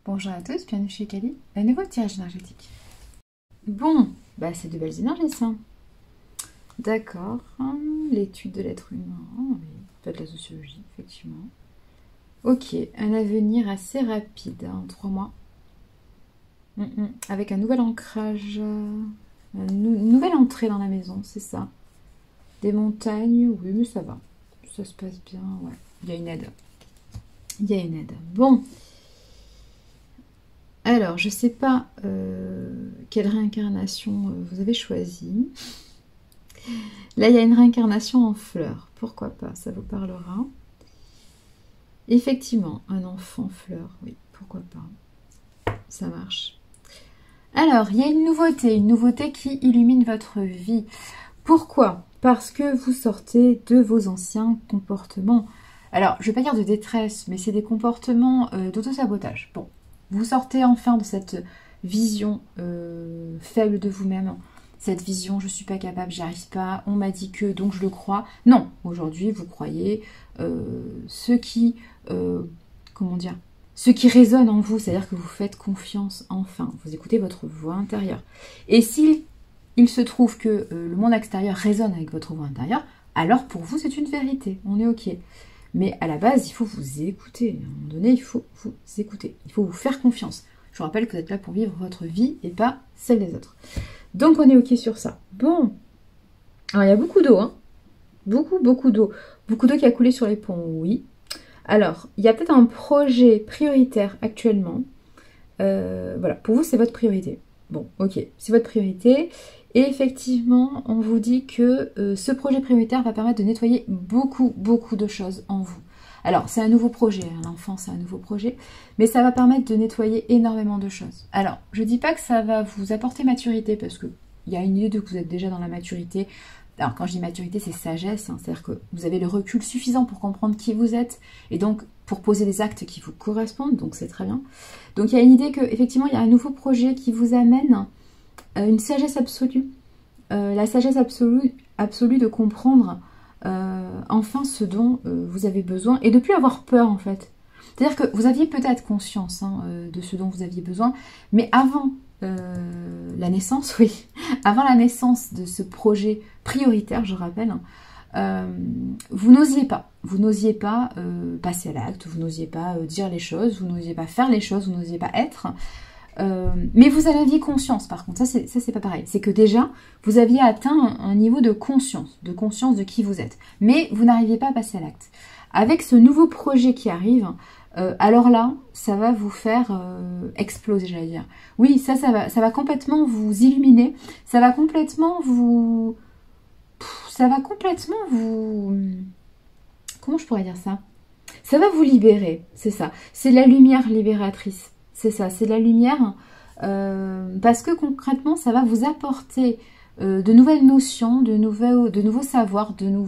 Bonjour à tous, bienvenue chez Kali, un nouveau tirage énergétique. Bon, bah c'est de belles énergies ça. D'accord, l'étude de l'être humain, oui, pas de la sociologie, effectivement. Ok, un avenir assez rapide, en 3 mois. Avec un nouvel ancrage, une nouvelle entrée dans la maison, c'est ça. Des montagnes, oui, mais ça va. Ça se passe bien, ouais. Il y a une aide. Il y a une aide. Bon. Alors, je ne sais pas quelle réincarnation vous avez choisi. Là, il y a une réincarnation en fleur. Pourquoi pas? Ça vous parlera. Effectivement, un enfant fleur. Oui, pourquoi pas? Ça marche. Alors, il y a une nouveauté qui illumine votre vie. Pourquoi? Parce que vous sortez de vos anciens comportements. Alors, je ne vais pas dire de détresse, mais c'est des comportements d'auto-sabotage. Bon. Vous sortez enfin de cette vision faible de vous-même, cette vision je suis pas capable, j'y arrive pas, on m'a dit que donc je le crois. Non, aujourd'hui vous croyez ce qui résonne en vous, c'est-à-dire que vous faites confiance enfin, vous écoutez votre voix intérieure. Et s'il se trouve que le monde extérieur résonne avec votre voix intérieure, alors pour vous c'est une vérité, on est ok. Mais à la base, il faut vous écouter. À un moment donné, il faut vous écouter. Il faut vous faire confiance. Je vous rappelle que vous êtes là pour vivre votre vie et pas celle des autres. Donc, on est OK sur ça. Bon. Alors, il y a beaucoup d'eau. Hein. Beaucoup d'eau. Beaucoup d'eau qui a coulé sur les ponts, oui. Alors, il y a peut-être un projet prioritaire actuellement. Voilà, pour vous, c'est votre priorité. Bon, OK, c'est votre priorité. Et effectivement, on vous dit que ce projet prioritaire va permettre de nettoyer beaucoup de choses en vous. Alors, c'est un nouveau projet, hein, l'enfant, c'est un nouveau projet, mais ça va permettre de nettoyer énormément de choses. Alors, je ne dis pas que ça va vous apporter maturité, parce qu'il y a une idée de que vous êtes déjà dans la maturité. Alors, quand je dis maturité, c'est sagesse, hein, c'est-à-dire que vous avez le recul suffisant pour comprendre qui vous êtes, et donc pour poser des actes qui vous correspondent, donc c'est très bien. Donc, il y a une idée qu'effectivement, il y a un nouveau projet qui vous amène une sagesse absolue, la sagesse absolue de comprendre enfin ce dont vous avez besoin et de ne plus avoir peur en fait. C'est-à-dire que vous aviez peut-être conscience de ce dont vous aviez besoin, mais avant la naissance, oui, avant la naissance de ce projet prioritaire, je rappelle, vous n'osiez pas passer à l'acte, vous n'osiez pas dire les choses, vous n'osiez pas faire les choses, vous n'osiez pas être. Mais vous en aviez conscience par contre, ça c'est pas pareil, c'est que déjà vous aviez atteint un niveau de conscience de qui vous êtes, mais vous n'arriviez pas à passer à l'acte. Avec ce nouveau projet qui arrive, alors là, ça va vous faire exploser, j'allais dire. Oui, ça va complètement vous illuminer, ça va complètement vous... Comment je pourrais dire ça? Ça va vous libérer, c'est ça, c'est la lumière libératrice. C'est ça, c'est la lumière, parce que concrètement, ça va vous apporter de nouvelles notions, de nouveaux savoirs, une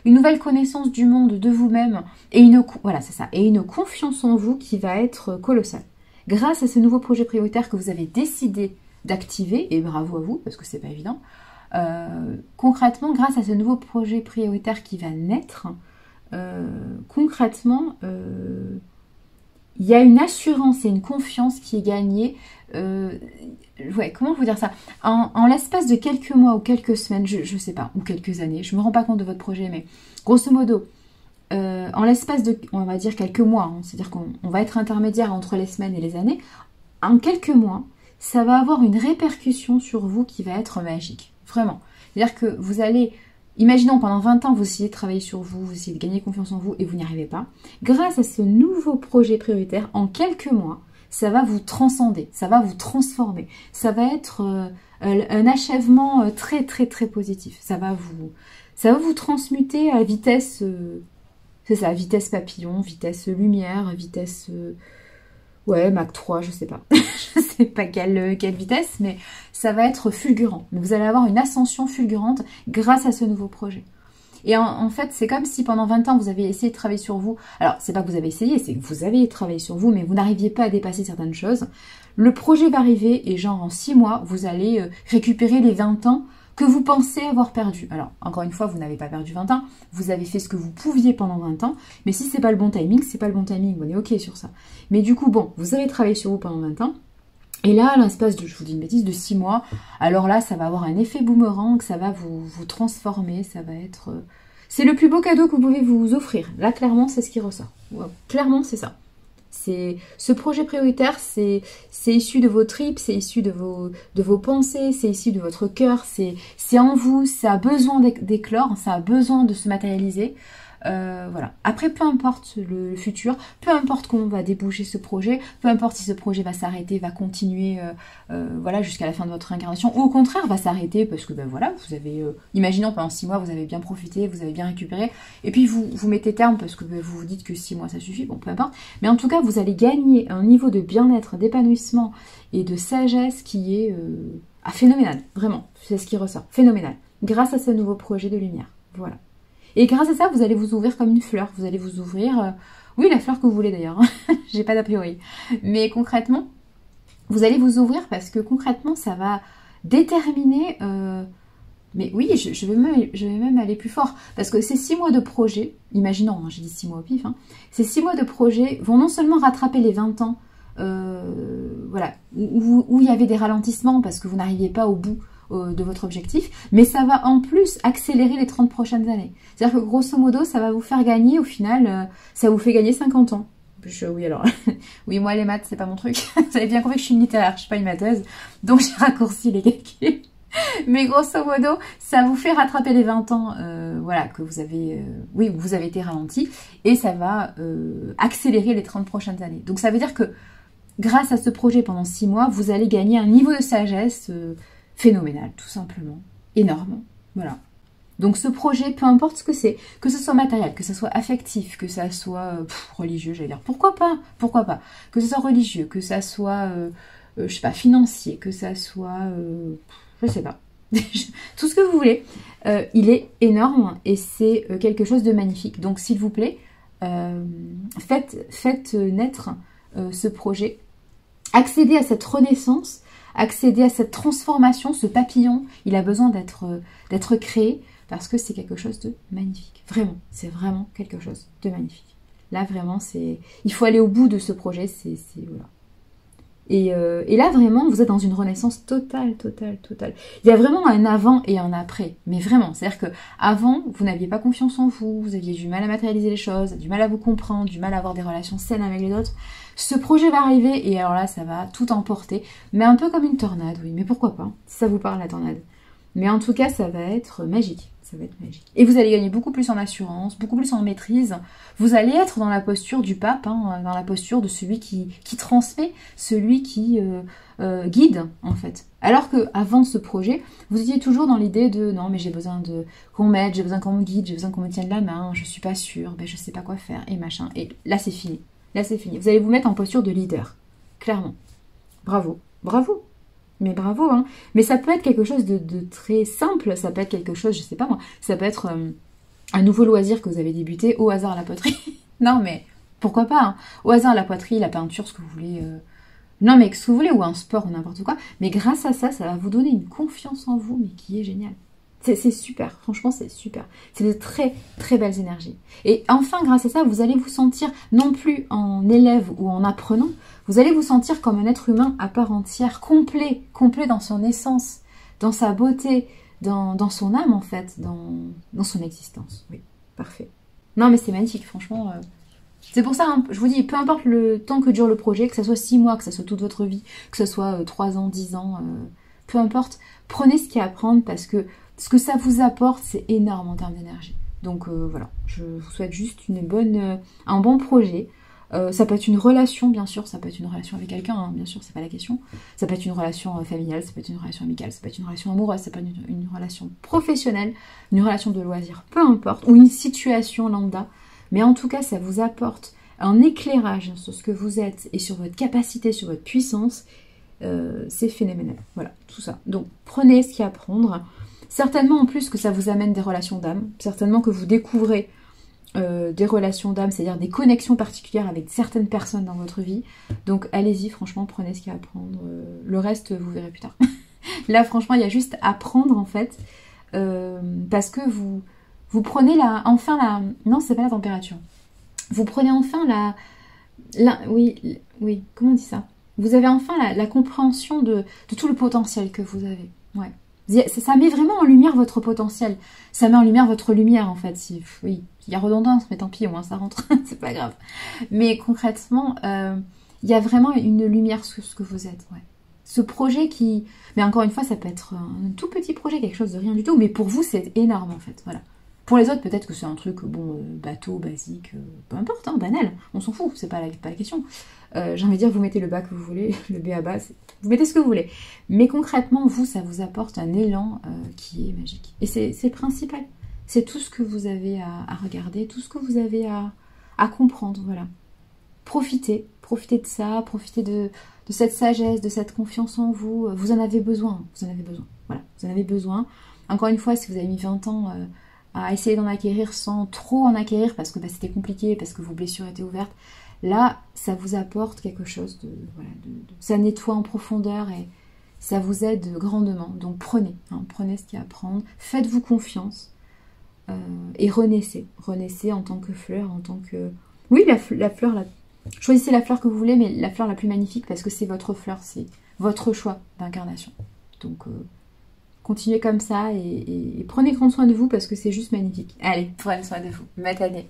nouvelle connaissance du monde, de vous-même, et voilà, c'est ça, et une confiance en vous qui va être colossale. Grâce à ce nouveau projet prioritaire que vous avez décidé d'activer, et bravo à vous, parce que c'est pas évident, concrètement, grâce à ce nouveau projet prioritaire qui va naître, concrètement... il y a une assurance et une confiance qui est gagnée, ouais, comment vous dire ça, en l'espace de quelques mois ou quelques semaines, je sais pas, ou quelques années, je me rends pas compte de votre projet, mais grosso modo, en l'espace de, on va dire quelques mois, hein, c'est-à-dire qu'on va être intermédiaire entre les semaines et les années, en quelques mois, ça va avoir une répercussion sur vous qui va être magique, vraiment. C'est-à-dire que vous allez... Imaginons pendant 20 ans, vous essayez de travailler sur vous, vous essayez de gagner confiance en vous et vous n'y arrivez pas. Grâce à ce nouveau projet prioritaire, en quelques mois, ça va vous transcender, ça va vous transformer. Ça va être un achèvement très positif. Ça va vous transmuter à vitesse, c'est ça, vitesse papillon, vitesse lumière, vitesse... ouais, Mach 3, je sais pas. Je sais pas quelle vitesse, mais ça va être fulgurant. Vous allez avoir une ascension fulgurante grâce à ce nouveau projet. Et en fait, c'est comme si pendant 20 ans, vous avez essayé de travailler sur vous. Alors, c'est pas que vous avez essayé, c'est que vous avez travaillé sur vous, mais vous n'arriviez pas à dépasser certaines choses. Le projet va arriver et genre en 6 mois, vous allez récupérer les 20 ans que vous pensez avoir perdu. Alors, encore une fois, vous n'avez pas perdu 20 ans, vous avez fait ce que vous pouviez pendant 20 ans, mais si c'est pas le bon timing, c'est pas le bon timing, on est ok sur ça. Mais du coup, bon, vous avez travaillé sur vous pendant 20 ans, et là, à l'espace de, je vous dis une bêtise, de 6 mois, alors là, ça va avoir un effet boomerang, ça va vous transformer, ça va être... C'est le plus beau cadeau que vous pouvez vous offrir. Là, clairement, c'est ce qui ressort. Wow. Clairement, c'est ça. Ce projet prioritaire, c'est issu de vos tripes, c'est issu de vos pensées, c'est issu de votre cœur, c'est en vous, ça a besoin d'éclore, ça a besoin de se matérialiser. Voilà. Après, peu importe le futur, peu importe comment va déboucher ce projet, peu importe si ce projet va s'arrêter, va continuer voilà, jusqu'à la fin de votre incarnation, ou au contraire va s'arrêter parce que ben voilà, vous avez, imaginons pendant 6 mois, vous avez bien profité, vous avez bien récupéré, et puis vous mettez terme parce que ben, vous vous dites que 6 mois ça suffit, bon peu importe, mais en tout cas vous allez gagner un niveau de bien-être, d'épanouissement et de sagesse qui est phénoménal, vraiment, c'est ce qui ressort, phénoménal, grâce à ce nouveau projet de lumière, voilà. Et grâce à ça, vous allez vous ouvrir comme une fleur. Vous allez vous ouvrir... oui, la fleur que vous voulez d'ailleurs. J'ai pas d'a priori. Mais concrètement, vous allez vous ouvrir parce que concrètement, ça va déterminer... Mais oui, je vais même aller plus fort. Parce que ces 6 mois de projet, imaginons, hein, j'ai dit 6 mois au pif, hein, ces 6 mois de projet vont non seulement rattraper les 20 ans, voilà, où il y avait des ralentissements parce que vous n'arriviez pas au bout de votre objectif, mais ça va en plus accélérer les 30 prochaines années. C'est-à-dire que grosso modo, ça va vous faire gagner, au final, ça vous fait gagner 50 ans. Oui, alors, oui, moi les maths, c'est pas mon truc. Vous avez bien compris que je suis une littéraire, je suis pas une matheuse, donc j'ai raccourci les calculs. Mais grosso modo, ça vous fait rattraper les 20 ans, voilà, que vous avez, oui, vous avez été ralenti, et ça va accélérer les 30 prochaines années. Donc ça veut dire que grâce à ce projet pendant 6 mois, vous allez gagner un niveau de sagesse phénoménal, tout simplement, énorme, voilà. Donc ce projet, peu importe ce que ce soit matériel, que ce soit affectif, que ça soit religieux, j'allais dire, pourquoi pas, que ce soit religieux, que ça soit, je sais pas, financier, que ça soit, je sais pas, tout ce que vous voulez, il est énorme et c'est quelque chose de magnifique. Donc s'il vous plaît, faites naître ce projet, accédez à cette renaissance, accéder à cette transformation, ce papillon, il a besoin d'être créé parce que c'est quelque chose de magnifique. Vraiment, c'est vraiment quelque chose de magnifique. Là, vraiment, il faut aller au bout de ce projet, voilà. Et là, vraiment, vous êtes dans une renaissance totale. Il y a vraiment un avant et un après, mais vraiment. C'est-à-dire que avant, vous n'aviez pas confiance en vous, vous aviez du mal à matérialiser les choses, du mal à vous comprendre, du mal à avoir des relations saines avec les autres. Ce projet va arriver et alors là, ça va tout emporter, mais un peu comme une tornade, oui, mais pourquoi pas, si ça vous parle la tornade. Mais en tout cas, ça va être magique. Ça va être magique. Et vous allez gagner beaucoup plus en assurance, beaucoup plus en maîtrise. Vous allez être dans la posture du pape, hein, dans la posture de celui qui transmet, celui qui guide, en fait. Alors qu'avant ce projet, vous étiez toujours dans l'idée de « Non, mais j'ai besoin qu'on m'aide, j'ai besoin qu'on me guide, j'ai besoin qu'on me tienne la main, je suis pas sûre, ben, je sais pas quoi faire, et machin. » Et là, c'est fini. Là, c'est fini. Vous allez vous mettre en posture de leader. Clairement. Bravo. Bravo. Mais bravo, hein. Mais ça peut être quelque chose de très simple, ça peut être quelque chose, je sais pas moi, ça peut être un nouveau loisir que vous avez débuté, au hasard la poterie. Non mais, pourquoi pas, hein. Au hasard la poterie, la peinture, ce que vous voulez, non mais ce que vous voulez, ou un sport, ou n'importe quoi. Mais grâce à ça, ça va vous donner une confiance en vous, mais qui est géniale. C'est super, franchement c'est super. C'est de très très belles énergies. Et enfin, grâce à ça, vous allez vous sentir non plus en élève ou en apprenant, vous allez vous sentir comme un être humain à part entière, complet dans son essence, dans sa beauté, dans son âme en fait, dans son existence. Oui, parfait. Non mais c'est magnifique, franchement. C'est pour ça, hein, je vous dis, peu importe le temps que dure le projet, que ce soit 6 mois, que ce soit toute votre vie, que ce soit 3 ans, 10 ans, peu importe, prenez ce qu'il y a à prendre parce que ce que ça vous apporte, c'est énorme en termes d'énergie. Donc voilà, je vous souhaite juste un bon projet. Ça peut être une relation, bien sûr, ça peut être une relation avec quelqu'un, hein, bien sûr, c'est pas la question. Ça peut être une relation familiale, ça peut être une relation amicale, ça peut être une relation amoureuse, ça peut être une relation professionnelle, une relation de loisir, peu importe, ou une situation lambda. Mais en tout cas, ça vous apporte un éclairage sur ce que vous êtes et sur votre capacité, sur votre puissance. C'est phénoménal. Voilà, tout ça. Donc, prenez ce qu'il y a à prendre. Certainement en plus que ça vous amène des relations d'âme, certainement que vous découvrez des relations d'âme, c'est-à-dire des connexions particulières avec certaines personnes dans votre vie. Donc allez-y, franchement, prenez ce qu'il y a à prendre. Le reste, vous verrez plus tard. Là, franchement, il y a juste à prendre, en fait, parce que vous prenez enfin la... Non, c'est pas la température. Vous prenez enfin oui, comment on dit ça? Vous avez enfin la compréhension de tout le potentiel que vous avez. Ouais. Ça met vraiment en lumière votre potentiel. Ça met en lumière votre lumière, en fait. Oui, il y a redondance, mais tant pis, au moins ça rentre. C'est pas grave. Mais concrètement, il y a vraiment une lumière sur ce que vous êtes. Ouais. Ce projet qui... Mais encore une fois, ça peut être un tout petit projet, quelque chose de rien du tout. Mais pour vous, c'est énorme, en fait. Voilà. Pour les autres, peut-être que c'est un truc, bon, bateau, basique, peu importe, hein, banal. On s'en fout, c'est pas la question. J'ai envie de dire, vous mettez le bas que vous voulez, le B à bas, vous mettez ce que vous voulez. Mais concrètement, vous, ça vous apporte un élan qui est magique. Et c'est le principal. C'est tout ce que vous avez à regarder, tout ce que vous avez à comprendre, voilà. Profitez de ça, profitez de cette sagesse, de cette confiance en vous. Vous en avez besoin, Voilà, vous en avez besoin. Encore une fois, si vous avez mis 20 ans à essayer d'en acquérir sans trop en acquérir, parce que c'était compliqué, parce que vos blessures étaient ouvertes, là, ça vous apporte quelque chose ça nettoie en profondeur et ça vous aide grandement. Donc prenez ce qu'il y a à prendre, faites-vous confiance et renaissez en tant que fleur, en tant que... Oui, la fleur, choisissez la fleur que vous voulez, mais la fleur la plus magnifique parce que c'est votre fleur, c'est votre choix d'incarnation. Donc continuez comme ça et prenez grand soin de vous parce que c'est juste magnifique. Allez, prenez soin de vous. Matanée.